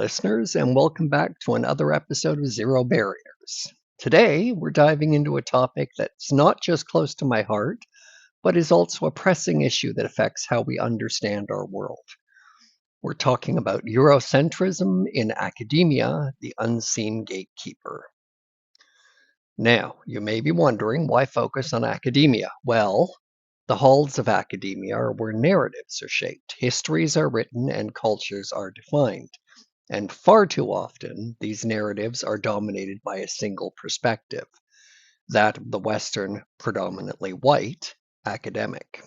listeners, and welcome back to another episode of Zero Barriers. Today, we're diving into a topic that's not just close to my heart, but is also a pressing issue that affects how we understand our world. We're talking about Eurocentrism in academia, the unseen gatekeeper. Now, you may be wondering, why focus on academia? Well, the halls of academia are where narratives are shaped, histories are written, and cultures are defined. And far too often, these narratives are dominated by a single perspective, that of the Western, predominantly white, academic.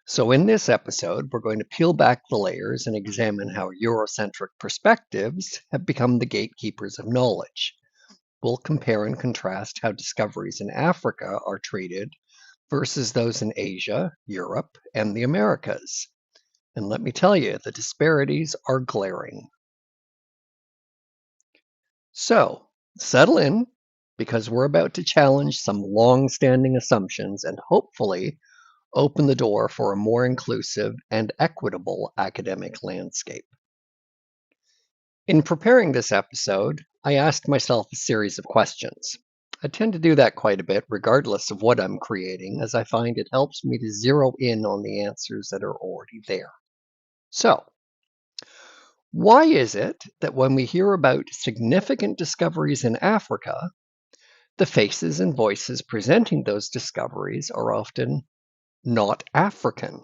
So in this episode, we're going to peel back the layers and examine how Eurocentric perspectives have become the gatekeepers of knowledge. We'll compare and contrast how discoveries in Africa are treated versus those in Asia, Europe, and the Americas. And let me tell you, the disparities are glaring. So, settle in, because we're about to challenge some long-standing assumptions and hopefully open the door for a more inclusive and equitable academic landscape. In preparing this episode, I asked myself a series of questions. I tend to do that quite a bit, regardless of what I'm creating, as I find it helps me to zero in on the answers that are already there. So, why is it that when we hear about significant discoveries in Africa, the faces and voices presenting those discoveries are often not African?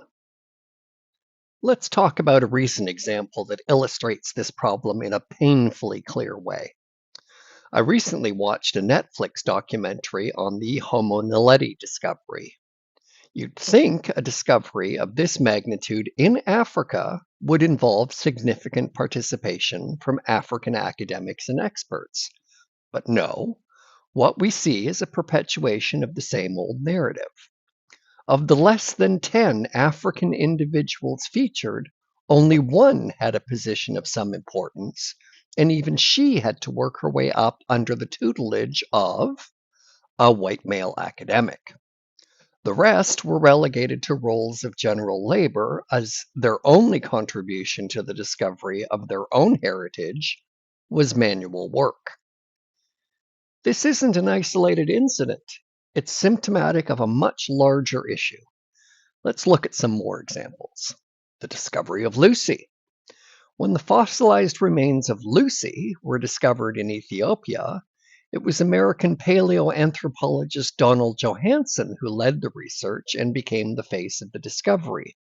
Let's talk about a recent example that illustrates this problem in a painfully clear way. I recently watched a Netflix documentary on the Homo naledi discovery. You'd think a discovery of this magnitude in Africa would involve significant participation from African academics and experts. But no, what we see is a perpetuation of the same old narrative. Of the less than 10 African individuals featured, only one had a position of some importance, and even she had to work her way up under the tutelage of a white male academic. The rest were relegated to roles of general labor, as their only contribution to the discovery of their own heritage was manual work. This isn't an isolated incident. It's symptomatic of a much larger issue. Let's look at some more examples. The discovery of Lucy. When the fossilized remains of Lucy were discovered in Ethiopia, it was American paleoanthropologist Donald Johanson who led the research and became the face of the discovery,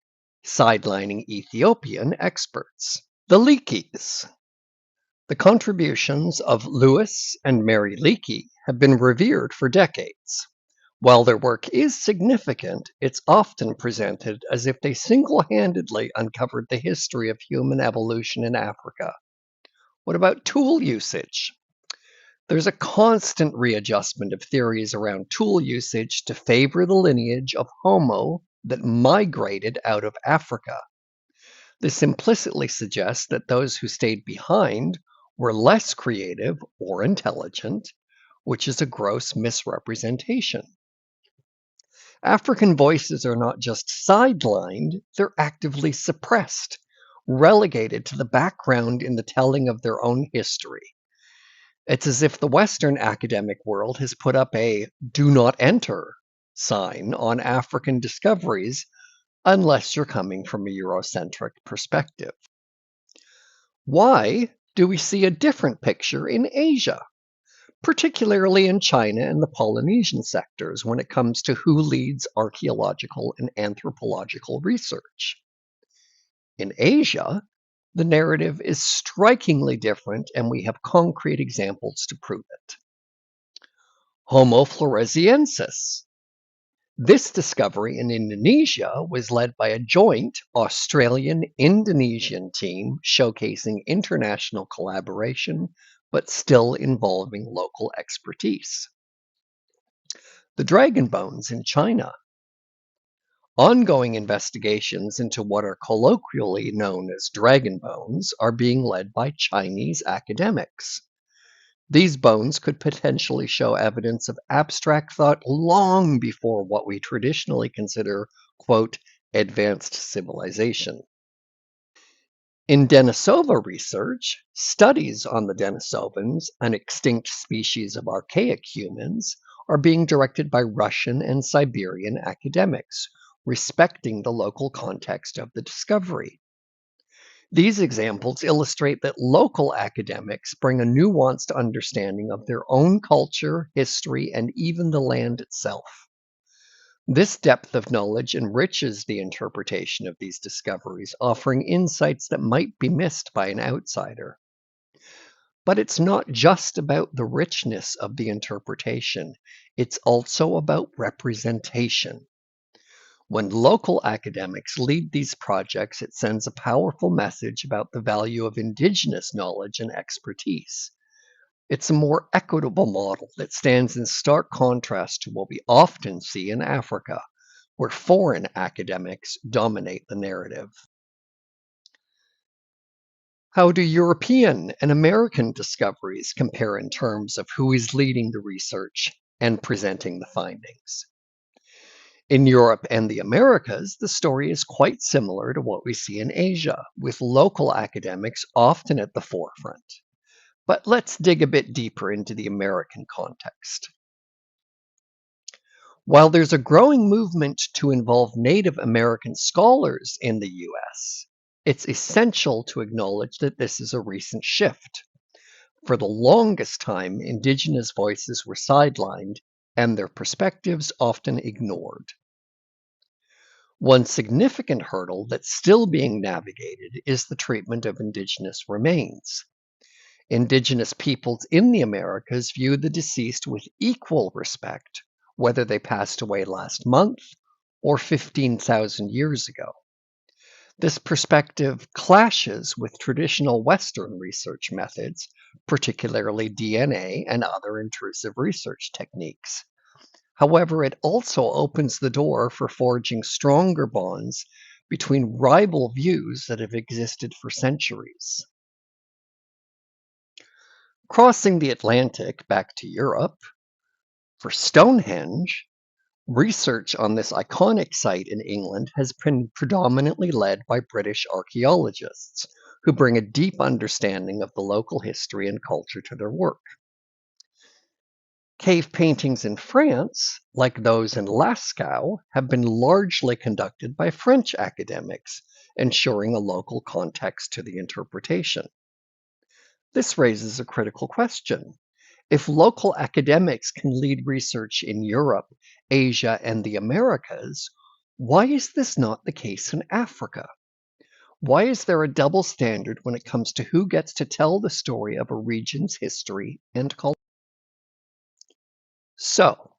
sidelining Ethiopian experts. The Leakeys. The contributions of Lewis and Mary Leakey have been revered for decades. While their work is significant, it's often presented as if they single-handedly uncovered the history of human evolution in Africa. What about tool usage? There's a constant readjustment of theories around tool usage to favor the lineage of Homo that migrated out of Africa. This implicitly suggests that those who stayed behind were less creative or intelligent, which is a gross misrepresentation. African voices are not just sidelined, they're actively suppressed, relegated to the background in the telling of their own history. It's as if the Western academic world has put up a "do not enter" sign on African discoveries unless you're coming from a Eurocentric perspective. Why do we see a different picture in Asia, particularly in China and the Polynesian sectors when it comes to who leads archaeological and anthropological research? In Asia, the narrative is strikingly different, and we have concrete examples to prove it. Homo floresiensis. This discovery in Indonesia was led by a joint Australian-Indonesian team showcasing international collaboration, but still involving local expertise. The dragon bones in China. Ongoing investigations into what are colloquially known as dragon bones are being led by Chinese academics. These bones could potentially show evidence of abstract thought long before what we traditionally consider, quote, advanced civilization. In Denisova research, studies on the Denisovans, an extinct species of archaic humans, are being directed by Russian and Siberian academics, respecting the local context of the discovery. These examples illustrate that local academics bring a nuanced understanding of their own culture, history, and even the land itself. This depth of knowledge enriches the interpretation of these discoveries, offering insights that might be missed by an outsider. But it's not just about the richness of the interpretation, it's also about representation. When local academics lead these projects, it sends a powerful message about the value of indigenous knowledge and expertise. It's a more equitable model that stands in stark contrast to what we often see in Africa, where foreign academics dominate the narrative. How do European and American discoveries compare in terms of who is leading the research and presenting the findings? In Europe and the Americas, the story is quite similar to what we see in Asia, with local academics often at the forefront. But let's dig a bit deeper into the American context. While there's a growing movement to involve Native American scholars in the US, it's essential to acknowledge that this is a recent shift. For the longest time, Indigenous voices were sidelined and their perspectives often ignored. One significant hurdle that's still being navigated is the treatment of Indigenous remains. Indigenous peoples in the Americas view the deceased with equal respect, whether they passed away last month or 15,000 years ago. This perspective clashes with traditional Western research methods, particularly DNA and other intrusive research techniques. However, it also opens the door for forging stronger bonds between rival views that have existed for centuries. Crossing the Atlantic back to Europe, for Stonehenge, research on this iconic site in England has been predominantly led by British archaeologists, who bring a deep understanding of the local history and culture to their work. Cave paintings in France, like those in Lascaux, have been largely conducted by French academics, ensuring a local context to the interpretation. This raises a critical question. If local academics can lead research in Europe, Asia, and the Americas, why is this not the case in Africa? Why is there a double standard when it comes to who gets to tell the story of a region's history and culture? So,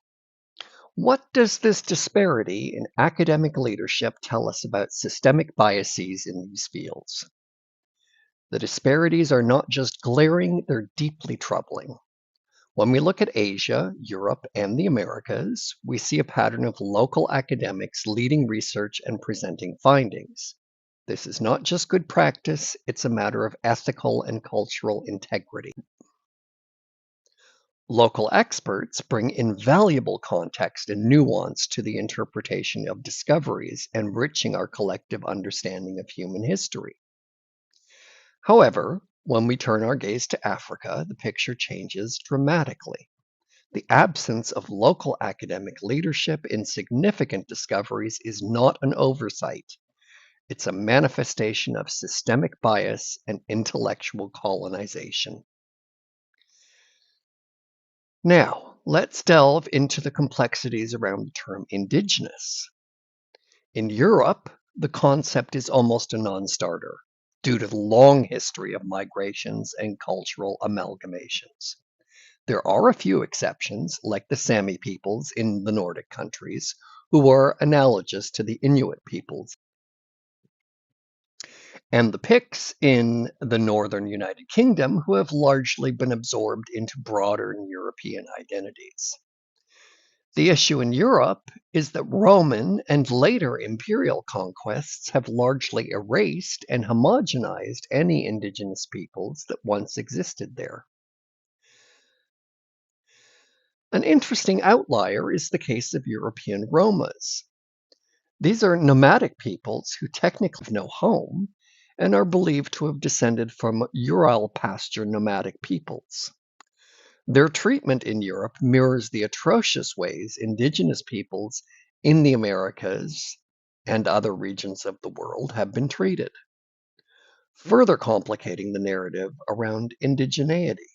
what does this disparity in academic leadership tell us about systemic biases in these fields? The disparities are not just glaring, they're deeply troubling. When we look at Asia, Europe, and the Americas, we see a pattern of local academics leading research and presenting findings. This is not just good practice, it's a matter of ethical and cultural integrity. Local experts bring invaluable context and nuance to the interpretation of discoveries, enriching our collective understanding of human history. However, when we turn our gaze to Africa, the picture changes dramatically. The absence of local academic leadership in significant discoveries is not an oversight. It's a manifestation of systemic bias and intellectual colonization. Now, let's delve into the complexities around the term indigenous. In Europe, the concept is almost a non-starter due to the long history of migrations and cultural amalgamations. There are a few exceptions, like the Sami peoples in the Nordic countries, who are analogous to the Inuit peoples, and the Picts in the northern United Kingdom, who have largely been absorbed into broader European identities. The issue in Europe is that Roman and later imperial conquests have largely erased and homogenized any indigenous peoples that once existed there. An interesting outlier is the case of European Romas. These are nomadic peoples who technically have no home, and are believed to have descended from Ural pasture nomadic peoples. Their treatment in Europe mirrors the atrocious ways indigenous peoples in the Americas and other regions of the world have been treated, further complicating the narrative around indigeneity.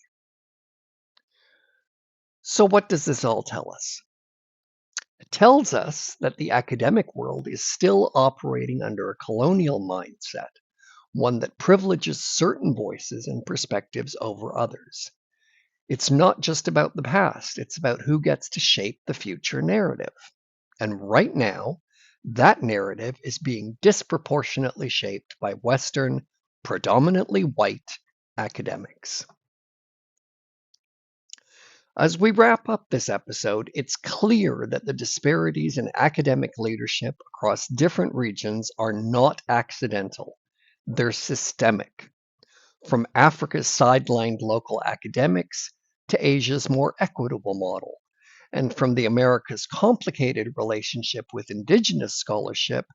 So what does this all tell us? It tells us that the academic world is still operating under a colonial mindset, one that privileges certain voices and perspectives over others. It's not just about the past, it's about who gets to shape the future narrative. And right now, that narrative is being disproportionately shaped by Western, predominantly white academics. As we wrap up this episode, it's clear that the disparities in academic leadership across different regions are not accidental. They're systemic. From Africa's sidelined local academics to Asia's more equitable model, and from the Americas' complicated relationship with indigenous scholarship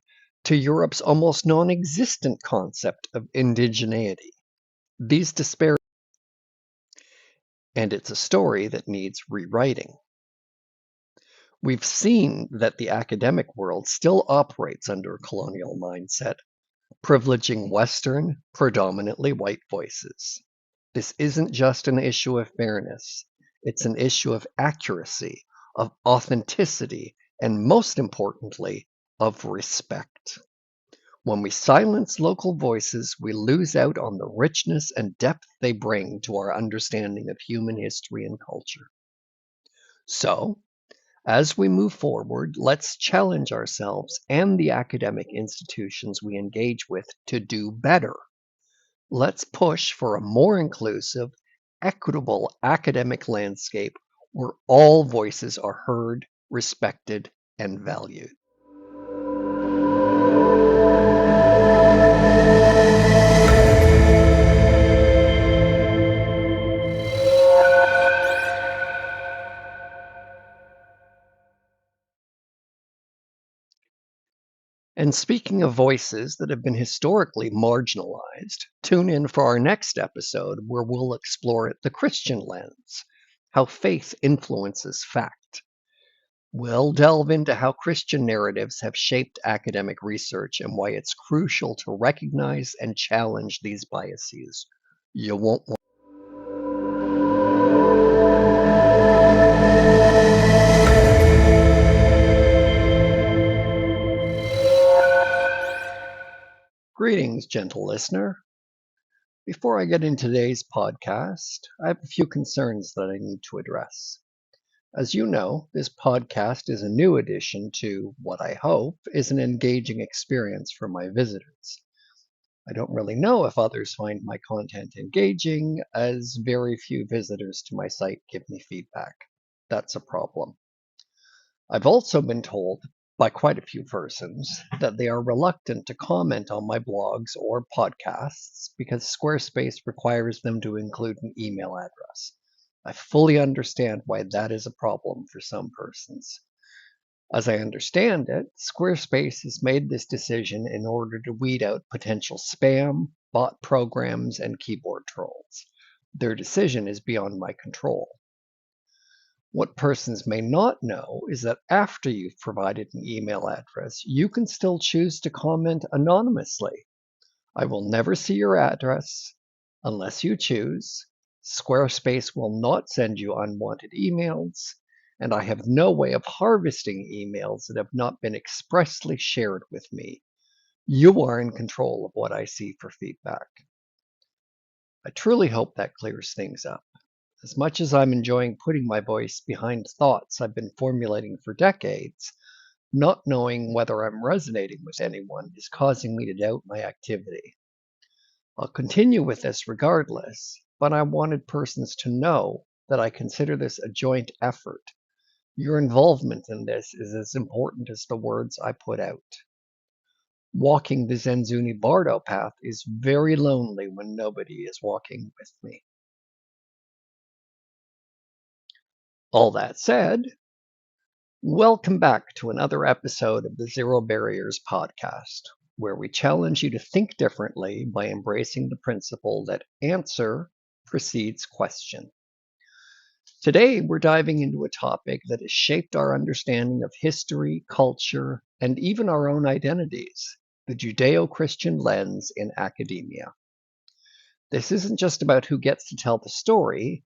to Europe's almost non-existent concept of indigeneity. These disparities, and it's a story that needs rewriting. We've seen that the academic world still operates under a colonial mindset, privileging Western, predominantly white voices. This isn't just an issue of fairness, it's an issue of accuracy, of authenticity, and most importantly, of respect. When we silence local voices, we lose out on the richness and depth they bring to our understanding of human history and culture. So, as we move forward, let's challenge ourselves and the academic institutions we engage with to do better. Let's push for a more inclusive, equitable academic landscape where all voices are heard, respected, and valued. And speaking of voices that have been historically marginalized, tune in for our next episode where we'll explore the Christian lens, how faith influences fact. We'll delve into how Christian narratives have shaped academic research and why it's crucial to recognize and challenge these biases. You won't want Greetings, gentle listener. Before I get into today's podcast, I have a few concerns that I need to address. As you know, this podcast is a new addition to what I hope is an engaging experience for my visitors. I don't really know if others find my content engaging, as very few visitors to my site give me feedback. That's a problem. I've also been told by quite a few persons that they are reluctant to comment on my blogs or podcasts because Squarespace requires them to include an email address. I fully understand why that is a problem for some persons. As I understand it, Squarespace has made this decision in order to weed out potential spam, bot programs, and keyboard trolls. Their decision is beyond my control. What persons may not know is that after you've provided an email address, you can still choose to comment anonymously. I will never see your address unless you choose. Squarespace will not send you unwanted emails, and I have no way of harvesting emails that have not been expressly shared with me. You are in control of what I see for feedback. I truly hope that clears things up. As much as I'm enjoying putting my voice behind thoughts I've been formulating for decades, not knowing whether I'm resonating with anyone is causing me to doubt my activity. I'll continue with this regardless, but I wanted persons to know that I consider this a joint effort. Your involvement in this is as important as the words I put out. Walking the Zenzuni Bardo path is very lonely when nobody is walking with me. All that said, welcome back to another episode of the Zero Barriers podcast. where we challenge you to think differently by embracing the principle that answer precedes question. Today, we're diving into a topic that has shaped our understanding of history, culture, and even our own identities: the Judeo-Christian lens in academia. This isn't just about who gets to tell the story,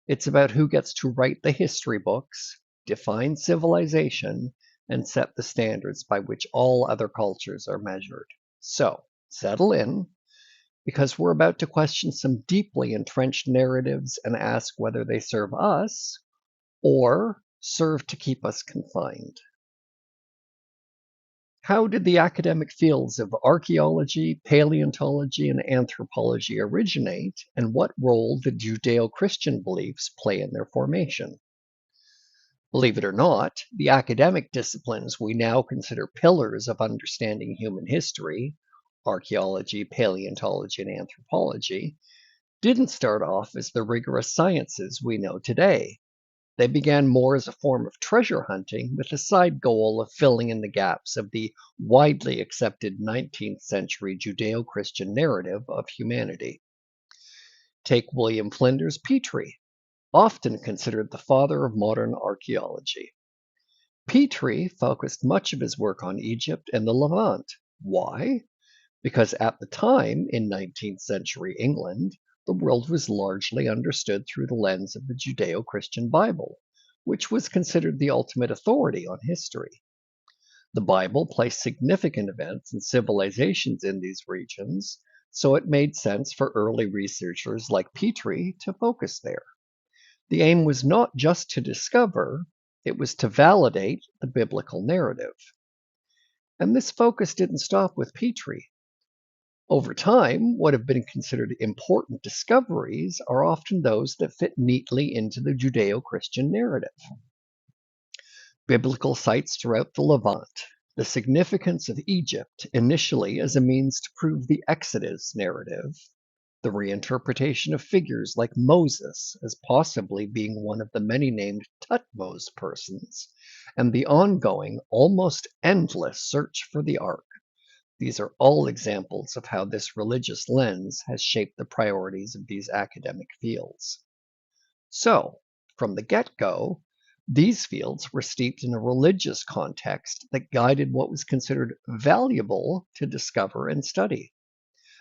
it's about who gets to write the history books, define civilization, and set the standards by which all other cultures are measured. So, settle in, because we're about to question some deeply entrenched narratives and ask whether they serve us or serve to keep us confined. How did the academic fields of archaeology, paleontology, and anthropology originate, and what role did Judeo-Christian beliefs play in their formation? Believe it or not, the academic disciplines we now consider pillars of understanding human history, archaeology, paleontology, and anthropology, didn't start off as the rigorous sciences we know today. They began more as a form of treasure hunting with the side goal of filling in the gaps of the widely accepted 19th century Judeo-Christian narrative of humanity. Take William Flinders Petrie, often considered the father of modern archaeology. Petrie focused much of his work on Egypt and the Levant. Why? Because at the time, in 19th century England, the world was largely understood through the lens of the Judeo-Christian Bible, which was considered the ultimate authority on history. The Bible placed significant events and civilizations in these regions, so it made sense for early researchers like Petrie to focus there. The aim was not just to discover, it was to validate the biblical narrative. And this focus didn't stop with Petrie. Over time, what have been considered important discoveries are often those that fit neatly into the Judeo-Christian narrative. Biblical sites throughout the Levant, the significance of Egypt initially as a means to prove the Exodus narrative, the reinterpretation of figures like Moses as possibly being one of the many named Tutmos persons, and the ongoing, almost endless search for the Ark. These are all examples of how this religious lens has shaped the priorities of these academic fields. So, from the get-go, these fields were steeped in a religious context that guided what was considered valuable to discover and study.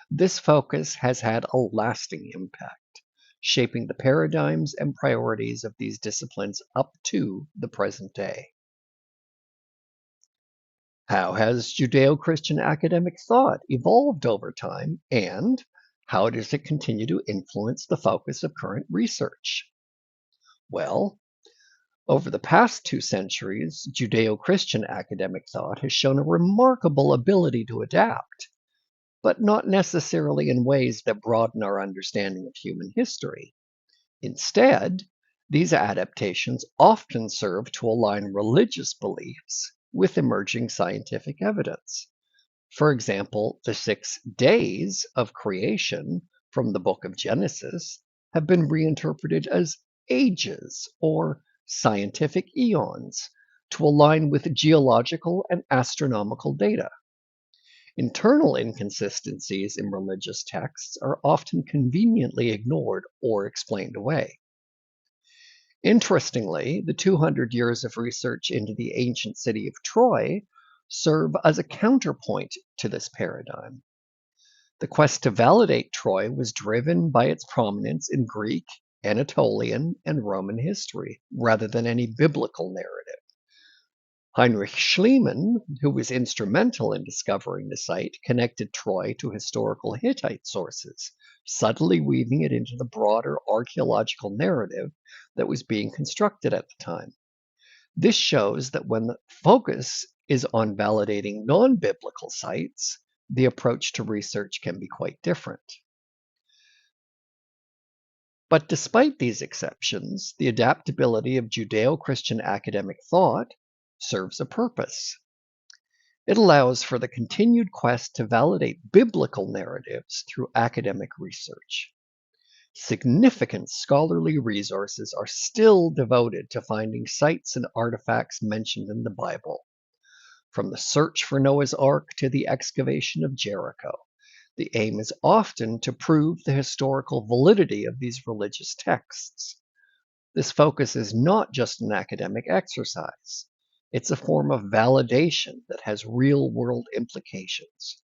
This focus has had a lasting impact, shaping the paradigms and priorities of these disciplines up to the present day. How has Judeo-Christian academic thought evolved over time, and how does it continue to influence the focus of current research? Well, over the past 2 centuries, Judeo-Christian academic thought has shown a remarkable ability to adapt, but not necessarily in ways that broaden our understanding of human history. Instead, these adaptations often serve to align religious beliefs with emerging scientific evidence. For example, the 6 days of creation from the book of Genesis have been reinterpreted as ages or scientific eons to align with geological and astronomical data. Internal inconsistencies in religious texts are often conveniently ignored or explained away. Interestingly, the 200 years of research into the ancient city of Troy serve as a counterpoint to this paradigm. The quest to validate Troy was driven by its prominence in Greek, Anatolian, and Roman history, rather than any biblical narrative. Heinrich Schliemann, who was instrumental in discovering the site, connected Troy to historical Hittite sources, subtly weaving it into the broader archaeological narrative that was being constructed at the time. This shows that when the focus is on validating non-biblical sites, the approach to research can be quite different. But despite these exceptions, the adaptability of Judeo-Christian academic thought serves a purpose. It allows for the continued quest to validate biblical narratives through academic research. Significant scholarly resources are still devoted to finding sites and artifacts mentioned in the Bible. From the search for Noah's Ark to the excavation of Jericho, the aim is often to prove the historical validity of these religious texts. This focus is not just an academic exercise. It's a form of validation that has real-world implications.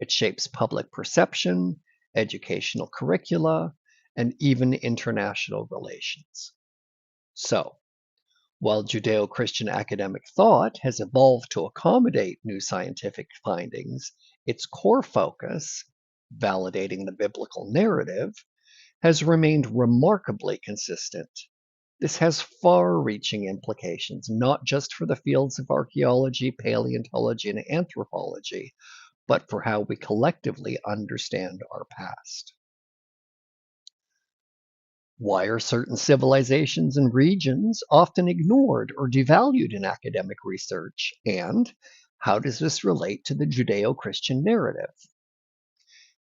It shapes public perception, educational curricula, and even international relations. So, while Judeo-Christian academic thought has evolved to accommodate new scientific findings, its core focus, validating the biblical narrative, has remained remarkably consistent. This has far-reaching implications, not just for the fields of archaeology, paleontology, and anthropology, but for how we collectively understand our past. Why are certain civilizations and regions often ignored or devalued in academic research? And how does this relate to the Judeo-Christian narrative?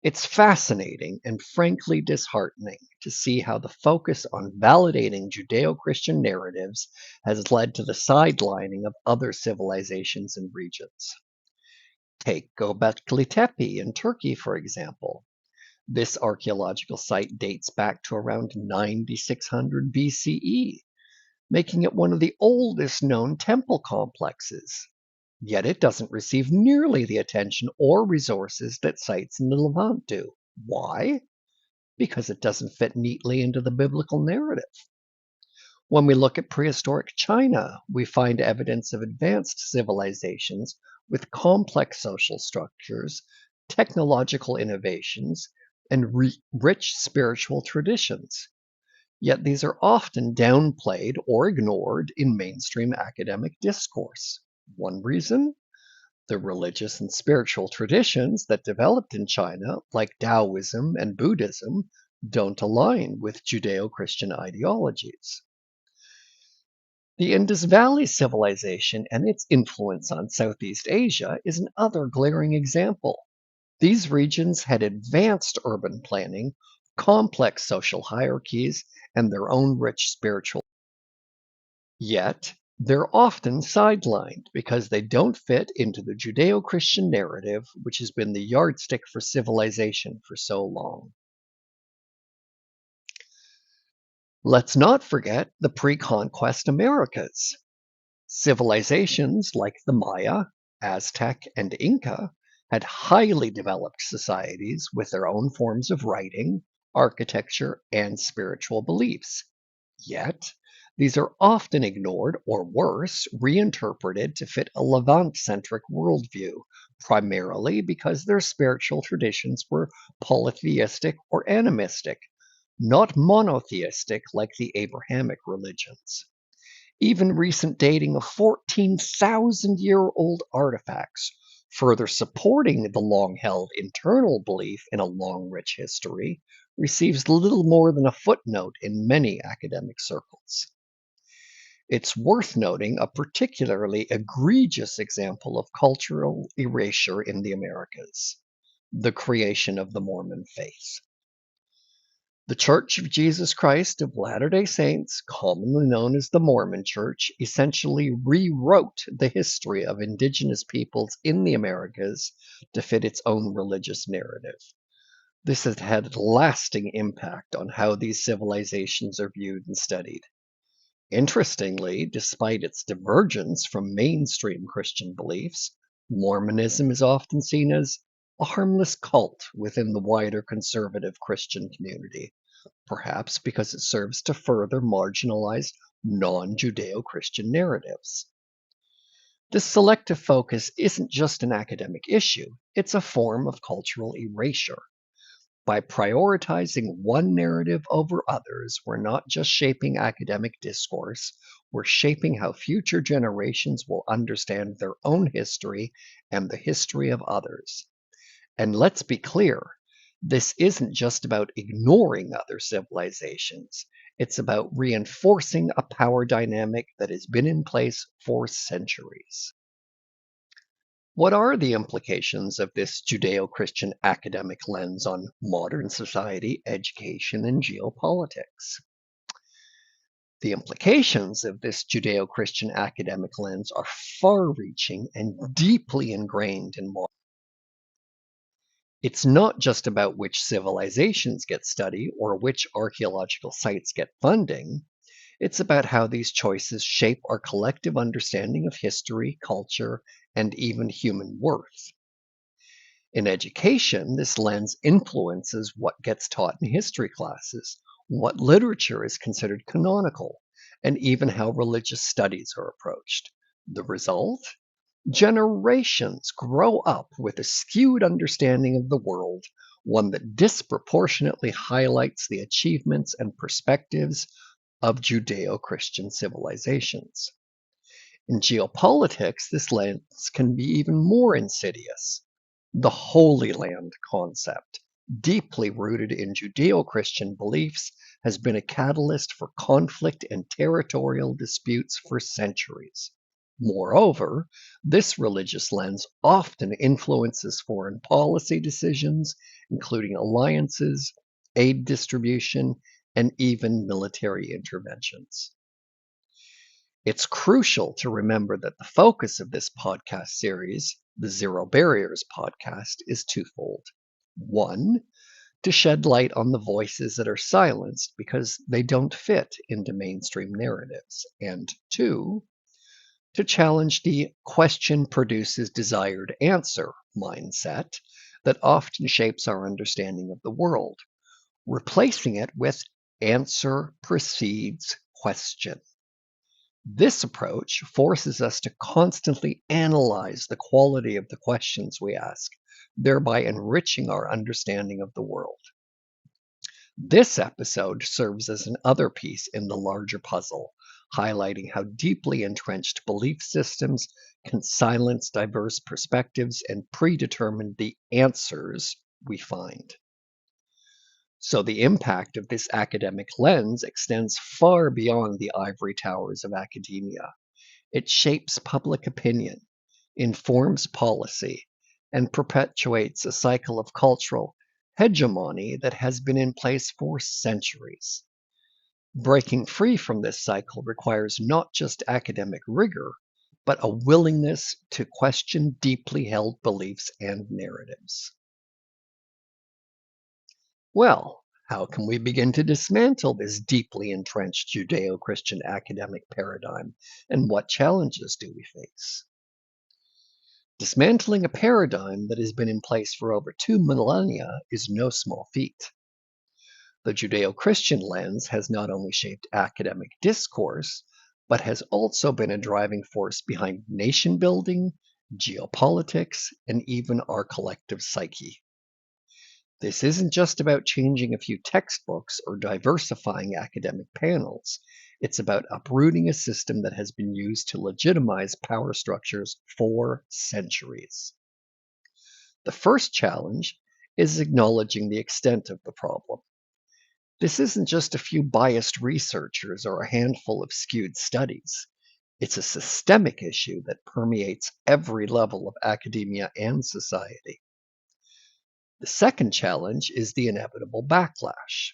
It's fascinating and frankly disheartening to see how the focus on validating Judeo-Christian narratives has led to the sidelining of other civilizations and regions. Take Göbekli Tepe in Turkey, for example. This archaeological site dates back to around 9600 BCE, making it one of the oldest known temple complexes. Yet it doesn't receive nearly the attention or resources that sites in the Levant do. Why? Because it doesn't fit neatly into the biblical narrative. When we look at prehistoric China, we find evidence of advanced civilizations with complex social structures, technological innovations, and rich spiritual traditions. Yet these are often downplayed or ignored in mainstream academic discourse. One reason? The religious and spiritual traditions that developed in China, like Taoism and Buddhism, don't align with Judeo-Christian ideologies. The Indus Valley Civilization and its influence on Southeast Asia is another glaring example. These regions had advanced urban planning, complex social hierarchies, and their own rich spiritual. Yet, they're often sidelined because they don't fit into the Judeo-Christian narrative, which has been the yardstick for civilization for so long. Let's not forget the pre-conquest Americas. Civilizations like the Maya, Aztec, and Inca had highly developed societies with their own forms of writing, architecture, and spiritual beliefs. Yet, these are often ignored or worse, reinterpreted to fit a Levant-centric worldview, primarily because their spiritual traditions were polytheistic or animistic, not monotheistic like the Abrahamic religions. Even recent dating of 14,000-year-old artifacts, further supporting the long-held internal belief in a long, rich history, receives little more than a footnote in many academic circles. It's worth noting a particularly egregious example of cultural erasure in the Americas: the creation of the Mormon faith. The Church of Jesus Christ of Latter-day Saints, commonly known as the Mormon Church, essentially rewrote the history of indigenous peoples in the Americas to fit its own religious narrative. This has had lasting impact on how these civilizations are viewed and studied. Interestingly, despite its divergence from mainstream Christian beliefs, Mormonism is often seen as a harmless cult within the wider conservative Christian community, perhaps because it serves to further marginalize non-Judeo-Christian narratives. This selective focus isn't just an academic issue, it's a form of cultural erasure. By prioritizing one narrative over others, we're not just shaping academic discourse, we're shaping how future generations will understand their own history and the history of others. And let's be clear, this isn't just about ignoring other civilizations. It's about reinforcing a power dynamic that has been in place for centuries. What are the implications of this Judeo-Christian academic lens on modern society, education, and geopolitics? The implications of this Judeo-Christian academic lens are far-reaching and deeply ingrained in modern. It's not just about which civilizations get studied or which archaeological sites get funding. It's about how these choices shape our collective understanding of history, culture, and even human worth. In education, this lens influences what gets taught in history classes, what literature is considered canonical, and even how religious studies are approached. The result? Generations grow up with a skewed understanding of the world, one that disproportionately highlights the achievements and perspectives of Judeo-Christian civilizations. In geopolitics, this lens can be even more insidious. The Holy Land concept, deeply rooted in Judeo-Christian beliefs, has been a catalyst for conflict and territorial disputes for centuries. Moreover, this religious lens often influences foreign policy decisions, including alliances, aid distribution, and even military interventions. It's crucial to remember that the focus of this podcast series, the Zero Barriers podcast, is twofold. One, to shed light on the voices that are silenced because they don't fit into mainstream narratives. And two, to challenge the question produces desired answer mindset that often shapes our understanding of the world, replacing it with answer precedes question. This approach forces us to constantly analyze the quality of the questions we ask, thereby enriching our understanding of the world. This episode serves as another piece in the larger puzzle, highlighting how deeply entrenched belief systems can silence diverse perspectives and predetermine the answers we find. So the impact of this academic lens extends far beyond the ivory towers of academia. It shapes public opinion, informs policy, and perpetuates a cycle of cultural hegemony that has been in place for centuries. Breaking free from this cycle requires not just academic rigor, but a willingness to question deeply held beliefs and narratives. Well, how can we begin to dismantle this deeply entrenched Judeo-Christian academic paradigm, and what challenges do we face? Dismantling a paradigm that has been in place for over 2 millennia is no small feat. The Judeo-Christian lens has not only shaped academic discourse, but has also been a driving force behind nation building, geopolitics, and even our collective psyche. This isn't just about changing a few textbooks or diversifying academic panels. It's about uprooting a system that has been used to legitimize power structures for centuries. The first challenge is acknowledging the extent of the problem. This isn't just a few biased researchers or a handful of skewed studies. It's a systemic issue that permeates every level of academia and society. The second challenge is the inevitable backlash.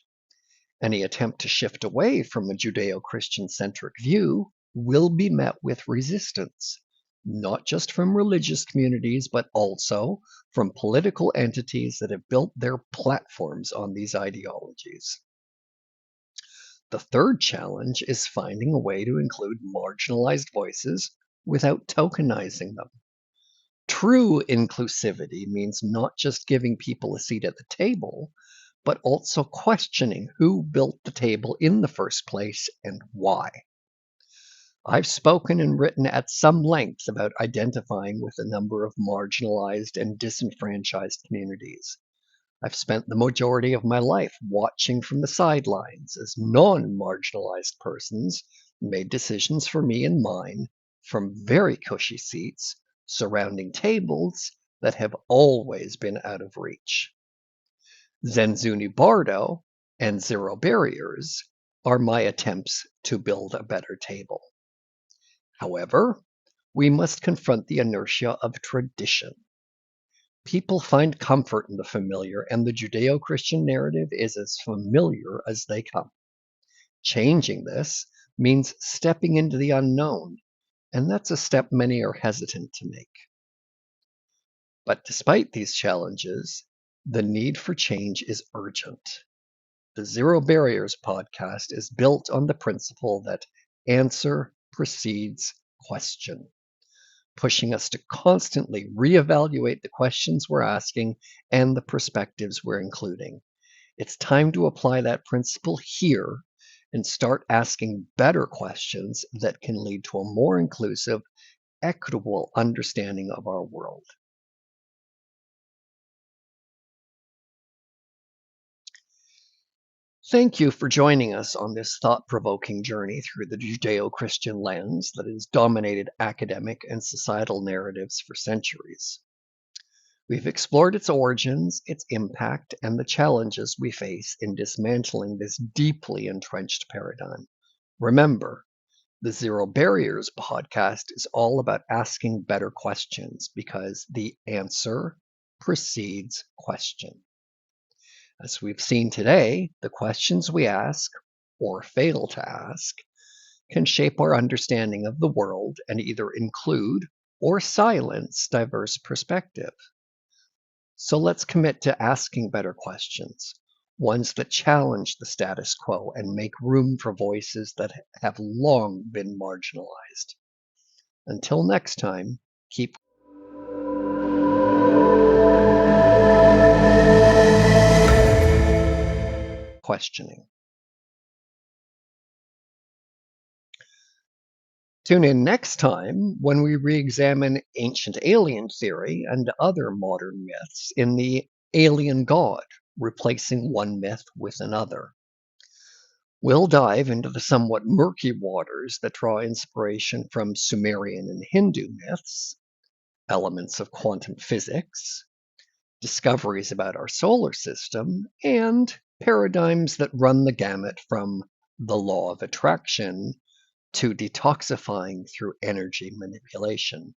Any attempt to shift away from a Judeo-Christian centric view will be met with resistance, not just from religious communities, but also from political entities that have built their platforms on these ideologies. The third challenge is finding a way to include marginalized voices without tokenizing them. True inclusivity means not just giving people a seat at the table, but also questioning who built the table in the first place and why. I've spoken and written at some length about identifying with a number of marginalized and disenfranchised communities. I've spent the majority of my life watching from the sidelines as non-marginalized persons made decisions for me and mine from very cushy seats surrounding tables that have always been out of reach. Zenzuni Bardo and Zero Barriers are my attempts to build a better table. However, we must confront the inertia of tradition. People find comfort in the familiar, and the Judeo-Christian narrative is as familiar as they come. Changing this means stepping into the unknown, and that's a step many are hesitant to make. But despite these challenges, the need for change is urgent. The Zero Barriers podcast is built on the principle that answer precedes question, pushing us to constantly reevaluate the questions we're asking and the perspectives we're including. It's time to apply that principle here and start asking better questions that can lead to a more inclusive, equitable understanding of our world. Thank you for joining us on this thought-provoking journey through the Judeo-Christian lens that has dominated academic and societal narratives for centuries. We've explored its origins, its impact, and the challenges we face in dismantling this deeply entrenched paradigm. Remember, the Zero Barriers podcast is all about asking better questions because the answer precedes question. As we've seen today, the questions we ask, or fail to ask, can shape our understanding of the world and either include or silence diverse perspective. So let's commit to asking better questions, ones that challenge the status quo and make room for voices that have long been marginalized. Until next time, keep questioning. Tune in next time when we re-examine ancient alien theory and other modern myths in the alien god, replacing one myth with another. We'll dive into the somewhat murky waters that draw inspiration from Sumerian and Hindu myths, elements of quantum physics, discoveries about our solar system, and paradigms that run the gamut from the law of attraction to detoxifying through energy manipulation.